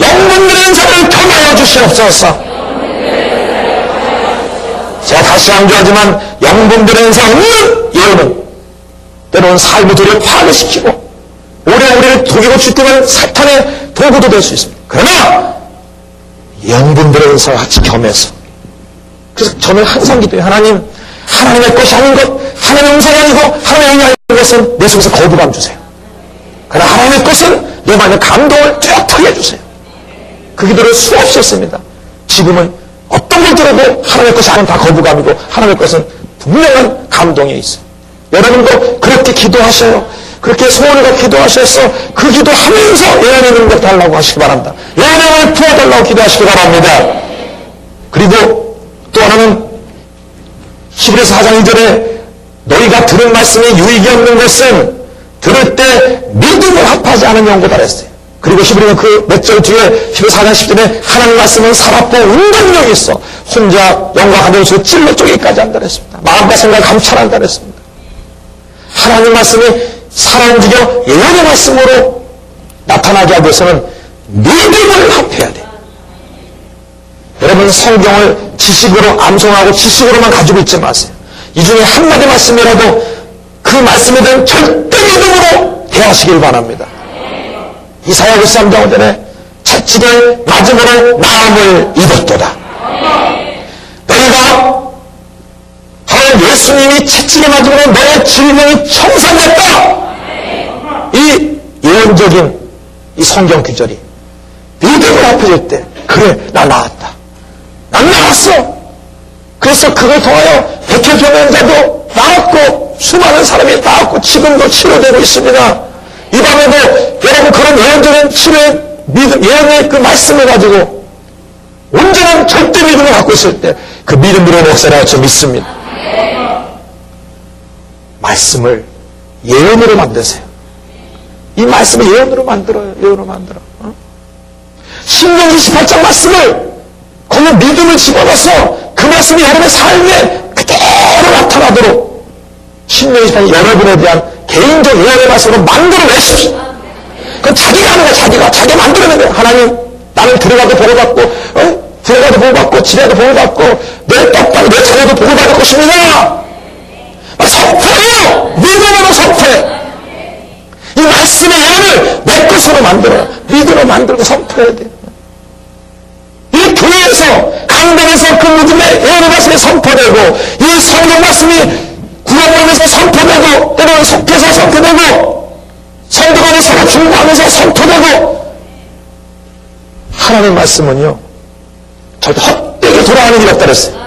영분들의 인사를 통하여 주시옵소서. 제가 다시 강조하지만 영분들의 인사 없는 예언은 때로는 삶의 도리를 파괴시키고 오래 우리를 독이고 죽게 사탄의 도구도 될 수 있습니다. 그러나 영분들의 은사와 같이 겸해서, 그래서 저는 항상 기도해요. 하나님의 것이 아닌 것, 하나님의 음성이 아니고 하나님의 영이 아닌 것은 내 속에서 거부감 주세요. 그러나 하나님의 것은 내 마음의 감동을 뚜렷하게 해주세요. 그 기도를 수없이 했습니다. 지금은 어떤 걸 들어도 하나님의 것이 아닌 다 거부감이고 하나님의 것은 분명한 감동이 있어요. 여러분도 그렇게 기도하셔요. 그렇게 소원을 갖고 기도하셔서 그 기도하면서 예언의 능력 달라고 하시기 바랍니다. 예언의 능력을 부어달라고 기도하시기 바랍니다. 그리고 또 하나는 히브리서 4장 2절에 너희가 들은 말씀이 유익이 없는 것은 들을 때 믿음을 합하지 않은 연고다 그랬어요. 그리고 히브리는 그 몇 절 뒤에 히브리서 4장 10절에 하나님 말씀은 살았고 운동력이 있어 혼자 영과 가면서 찔러 쪼개기까지 한다 그랬습니다. 마음과 생각을 감찰한다 그랬습니다. 하나님 말씀이 살아 움직여 예언의 말씀으로 나타나게 하기 위해서는 믿음을 합해야 돼요. 여러분, 성경을 지식으로 암송하고 지식으로만 가지고 있지 마세요. 이 중에 한마디 말씀이라도 그 말씀에 대한 절대 믿음으로 대하시길 바랍니다. 이사야 53장 5절에 채찍을 맞음으로 나음을 입었도다. 너희가 예수님이 채찍을 맞음으로 너의 질병이 청산됐다. 이 예언적인 이 성경 규절이 믿음을 합해질 때, 그래, 나 나았다. 난 나았어. 그래서 그걸 통하여 백혈병원자도 나았고 수많은 사람이 나았고 지금도 치료되고 있습니다. 이 밤에도 여러분 그런 예언적인 치료의 믿음, 예언의 그 말씀을 가지고 온전한 절대 믿음을 갖고 있을 때 그 믿음으로 목사라고 저 믿습니다. 말씀을 예언으로 만드세요. 이 말씀을 예언으로 만들어요. 예언으로 만들어. 신명기 18장 말씀을 거기에 믿음을 집어넣어서 그 말씀이 여러분의 삶에 그대로 나타나도록 신명기 18장 여러분에 대한 개인적 예언의 말씀으로 만들어내십시오. 그건 자기가 하는 거야. 자기가 만들어내는 거야. 하나님, 나는 들어가도 보호받고 들어가도 보호받고 집에도 보호받고 내 떡밥이 내 자녀도 보호받을 것입니다. 선포해요. 믿음으로 선포해. 이 말씀의 예언을 내 것으로 만들어요. 믿음으로 만들고 선포해야 돼요. 말씀이 선포되고 이 성경 말씀이 구원하면서 선포되고 때로는 속해서 선포되고 성경 안에서 중보하면서 선포되고 하나님의 말씀은요 절대 헛되게 돌아가는 일이 없다 그랬어요.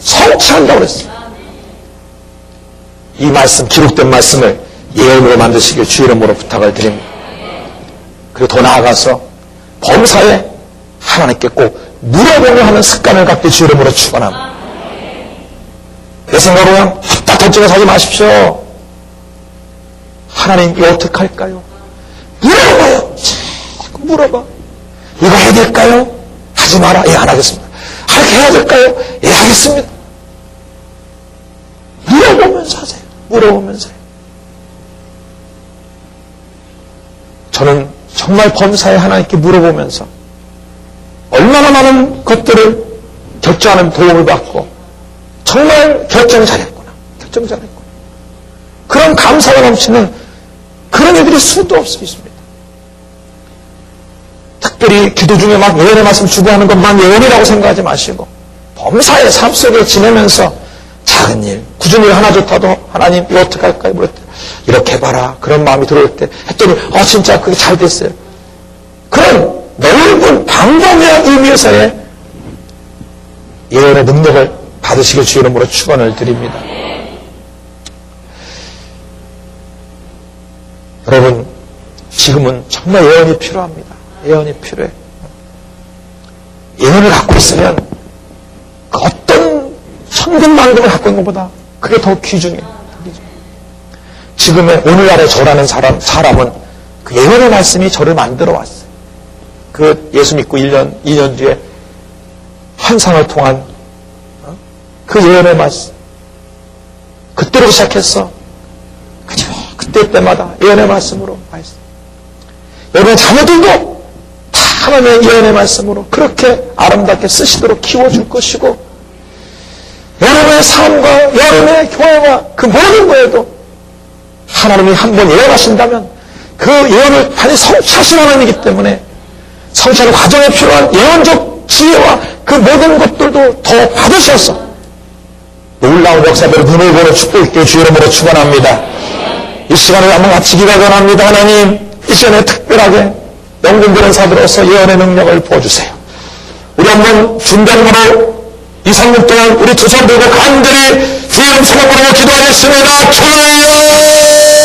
성취한다고 그랬어요. 이 말씀, 기록된 말씀을 예언으로 만드시길 주 이름으로 부탁을 드립니다. 그리고 더 나아가서 범사에 하나님께 꼭 물어보며 하는 습관을 갖게 주 이름으로 축원합니다. 내 생각으로 그냥 딱 결정해서 하지 마십시오. 하나님 이거 어떻게 할까요? 물어봐요. 자꾸 물어봐. 이거 해야 될까요? 하지 마라. 예, 안 하겠습니다. 이렇게 해야 될까요? 예, 하겠습니다. 물어보면서 하세요. 물어보면서요. 저는 정말 범사에 하나님께 물어보면서 얼마나 많은 것들을 결정하는 도움을 받고 정말 결정 잘했구나. 그런 감사가 넘치는 그런 일들이 수도 없이 있습니다. 특별히 기도 중에 막 예언의 말씀 주고하는 것만 예언이라고 생각하지 마시고 범사의 삶 속에 지내면서 작은 일, 굳은 일 하나 좋다도 하나님 이거 어떻게 할까요? 이렇게 해봐라. 그런 마음이 들어올 때 했더니 진짜 그게 잘 됐어요. 그런 넓은 방법의 의미에서의 예언의 능력을 받으시길 주 이름으로 축원을 드립니다. 여러분 지금은 정말 예언이 필요합니다. 예언이 필요해. 예언을 갖고 있으면 그 어떤 천근만금을 갖고 있는 것보다 그게 더 귀중해요. 지금의 오늘날의 저라는 사람은 그 예언의 말씀이 저를 만들어 왔어요. 그 예수 믿고 2년 뒤에 환상을 통한 그 예언의 말씀. 그때로 시작했어. 그때 때마다 예언의 말씀으로 말씀. 여러분 자녀들도 다 하나님의 예언의 말씀으로 그렇게 아름답게 쓰시도록 키워줄 것이고 여러분의 삶과 여러분의 교회와 그 모든 거에도 하나님이 한번 예언하신다면 그 예언을 반드시 성취하시는 하나님이기 때문에 성취하는 과정에 필요한 예언적 지혜와 그 모든 것들도 더 받으셔서 놀라운 역사대로 눈을 보는 축복있게 주 이름으로 축원합니다. 이 시간을 한번 같이 기도합니다. 하나님 이 시간에 특별하게 영분들은 사들어서 예언의 능력을 부어주세요. 우리 한번 준비함으로 2, 3년 동안 우리 두 손 들고 간절히 주의 이름 부르고 기도하겠습니다. 주여